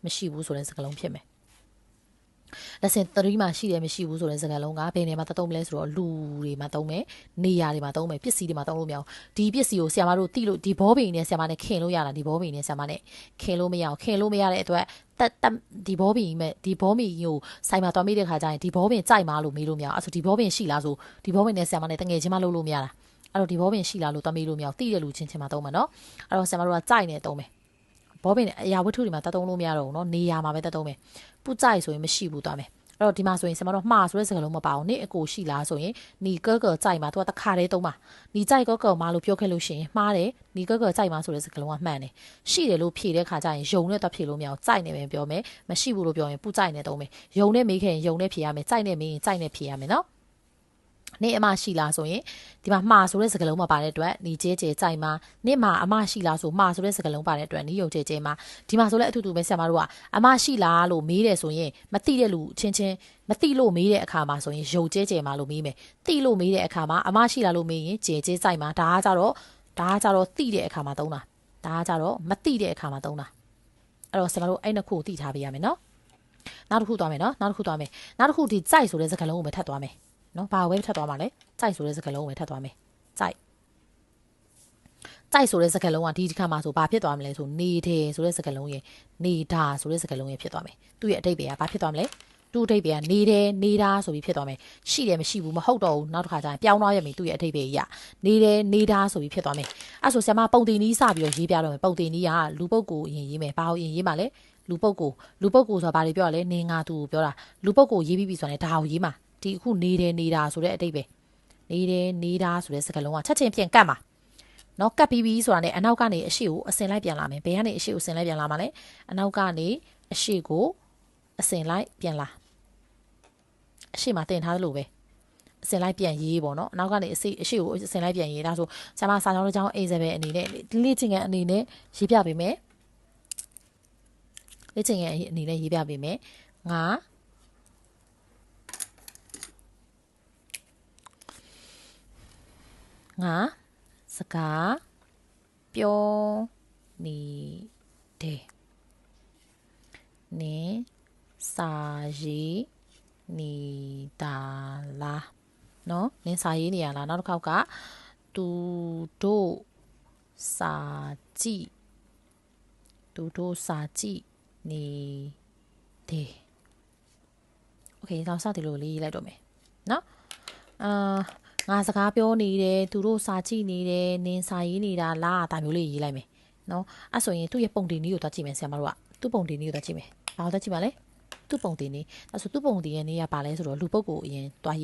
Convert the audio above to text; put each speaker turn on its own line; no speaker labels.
မရှိဘူးဆိုတဲ့စကားလုံးဖြစ်မယ်lesson 3မှာရှိတယ်မရှိဘူးဆိုတဲ့စကားလုံးကဘယ်နေမှာသုံးမလဲဆိုတော့လူတွေမှာသုံးမယ်နေရာတွေမှာသုံးမယ်ပစ္စည်းတွေမှာသုံးလို့မရအောင်ဒီပစ္စည်းကိုဆရာမတို့တိလို့ဒီဘောပင်နဲ့ဆရာမနဲ့ခင်လို့ရတာဒီဘောပင်နဲ့ဆရာမနဲ့ခင်လို့မရအောင်ခင်လို့မရတဲ့အတွက်ဒီဘောပင်မဲ့ဒီဘောပင်ကိုစိုက်မှာတွားမိတဲ့ခါကျရင်ဒီဘောပင်ကြိုက်မှာလို့မေးလို့မရအောင်အဲ့ဆိုဒီဘောပင်ရှိလားဆိုဒီဘောပင်နဲ့ဆရာမနဲ့တငယ်ချင်းမလုပ်လို့မရတာအဲ့တော့ဒီဘောပင်ရှိလားလို့တွားမေးလို့မရအောင်တိတဲ့လူချင်းမှာသုံးမှာနော်အဲ့တော့ဆရာမတို့ကကြိုက်နေသုံးမယ်ဘောပင်အရာဝတ္ထုတွေမှာတတ်သုံးလို့မရတော့ဘူးနော်နေရာမှာပဲတတ်သုံးမယ်ပူကြိုက်ဆိုရင်မရှိဘူးတွားမယ်အဲ့တော့ဒီမှာဆိုရင်ဆရာမတို့မှားဆိုတဲ့စကားလုံးမပါဘူးနေအကိုရှိလားဆိုရင်နီကောကောကြိုက်မှာသူကတခါတည်းသုံးပါနီကြိုက်ကောကောမှာလို့ပြောခဲ့လို့ရှိရင်မှားတယ်နီကောကောကြိုက်မှာဆိုတဲ့စကားလုံးကမှန်တယ်ရှိတယ်လို့ဖြေတဲ့ခါကျရင်ယုံနဲ့တော့ဖြေလို့မရအောင်ကြိုက်နေပဲပြောမယ်မရှိဘူးလို့ပြောရင်ပူကြိုက်နေသုံးမယ်ယုံနဲ့မေးခဲ့ရင်ယုံနဲ့ဖြေရမယ်ကြိုက်နဲ့မေးရင်ကြိုက်နဲ့ဖြေရမယ်နော်နေအမရှိလားဆိုရင်ဒီမှာမှားဆိုတဲ့စကားလုံးမှာပါတဲ့အတွက်နီကျဲကျဲကြိုက်မှာနေမှာအမရှိလားဆိုမှားဆိုတဲ့စကားလုံးပါတဲ့အတွက်နီယုံကျဲကျဲမှာဒီမှာဆိုလဲအထူးတူပဲဆရာမတို့ကအမရှိလားလို့မေးတယ်ဆိုရင်မသိတဲ့လူချင်းချင်းမသိလို့မေးတဲ့အခါမှာဆိုရင်ယုံကျဲကျဲမှာလို့မေးမယ်သိလို့မေးတဲ့အခါမှာအမရှိလားလို့မေးရင်ကျဲကျဲကြိုက်မှာဒါကကြတော့သိတဲ့အခါမှာသုံးတာဒါကကြတော့မသိတဲ့အခါမှာသုံးတာအဲ့တော့ဆရာမတို့အဲ့နှစ်ခုသိထားပေးရမယ်နော်နောက်တစ်ခုသွားမယ်နော်နောက်တစ်ခုဒီကြိုက်ဆိုတဲ့စကားလုံးကိုပဲထပ်သွားမယ်နော်ဘာဝဲထပ်သွားမှာလဲကြိုက်ဆိုတဲ့စကားလုံးကိုပဲထပ်သွားမယ်ကြိုက်ဆိုတဲ့စကားလုံးကဒီတစ်ခါမှာဆိုဘာဖြစ်သွားမလဲဆိုနေတယ်ဆိုတဲ့စကားလုံးရဲ့နေတာဆိုတဲ့စကားလုံးရဲ့ဖြစ်သွားမယ်သူ့ရဲ့အဓိပ္ပာယ်ကဘာဖြစ်သွားမလဲသူ့အဓိပ္ပာယ်ကနေတယ်နေတာဆိုပြီးဖြစ်သွားမယ်ရှိတယ်မရှိဘူးမဟုတ်တော့ဘူးနောက်တစ်ခါကျရင်ပြောင်းသွားရမယ်သူ့ရဲ့အဓိပ္ပာယ်ကြီးကနေတယ်နေတာဆိုပြီးဖြစ်သွားမယ်အဲ့ဆိုဆရာမပုံတင်နီးစပြီးတော့ရေးပြတော့မယ်ပုံတင်နီးကလူပုဂ္ဂိုလ်အရင်ရေးမယ်ဘာလို့ရေးမှာလဲလူပုဂ္ဂိုလ်ဆိုတာဘာတွေပြောရလဲနေငါသူကိုပြောတာလူပုဂ္ဂိုလ်ရေးပြီးပြီဆိုရင်ဒါကိုရေးမှာဒီအခုနေတယ်နေတာဆိုတဲ့အဓိပ္ပာယ်နေတယ်နေတာဆိုတဲ့စကားလုံးကချက်ချင်းပြန်ကတ်မှာနော်ကတ်ပြီးဆိုတာနဲ့အနောက်ကနေအရှိကိုအစင်လိုက်ပြန်လာမယ်ဘယ်ကနေအရှိကိုအစင်လိုက်ပြန်လာမှာလဲအနောက်ကနေအရှိကိုအစင်လိုက်ပြန်လာအရှိမှာတင်ထားသလိုပဲအစင်လိုက်ပြန်ရေးပေါ့နော်အနောက်ကနေအရှိကိုအစင်လိုက်ပြန်ရေးဒါဆိုဆရာမစာကြောင်းတစ်ကြောင်းအိမ်စပဲအနေနဲ့လေ့ကျင့်ခန်းအနေနဲ့ရေးပြပေးမယ်လေ့ကျင့်ခန်းအနေနဲ့ရေးပြပေးမယ်ငါစကားပြောနေတယ်နင်စာရေးနေတာလားနော်နင်စာရေးနေရလားနောက်တစ်ခေါက်ကသူတို့စာကြည့်နေတယ်โอเคတော့စသည်လို့လေးရေးလိုက်တော့မယ်နော်ငါစကားပြောနေတယ်သူတို့စာကြည့်နေတယ်နင်စာရေးနေတာလားဒါမျိုးလေးရေးလိုက်မယ်နော်အဲ့ဆိုရင်သူ့ရဲ့ပုံတင်နည်းကိုသွားကြည့်မယ်ဆရာမတို့ကသူ့ပုံတင်နည်းကိုသွားကြည့်မယ်ဘာလို့သွားကြည့်ပါလဲသူ့ပုံတင်နည်းအဲ့ဆိုသူ့ပုံတင်ရဲ့နည်းကဘာလဲဆိုတော့လူပုဂ္ဂိုလ်အရင်သွား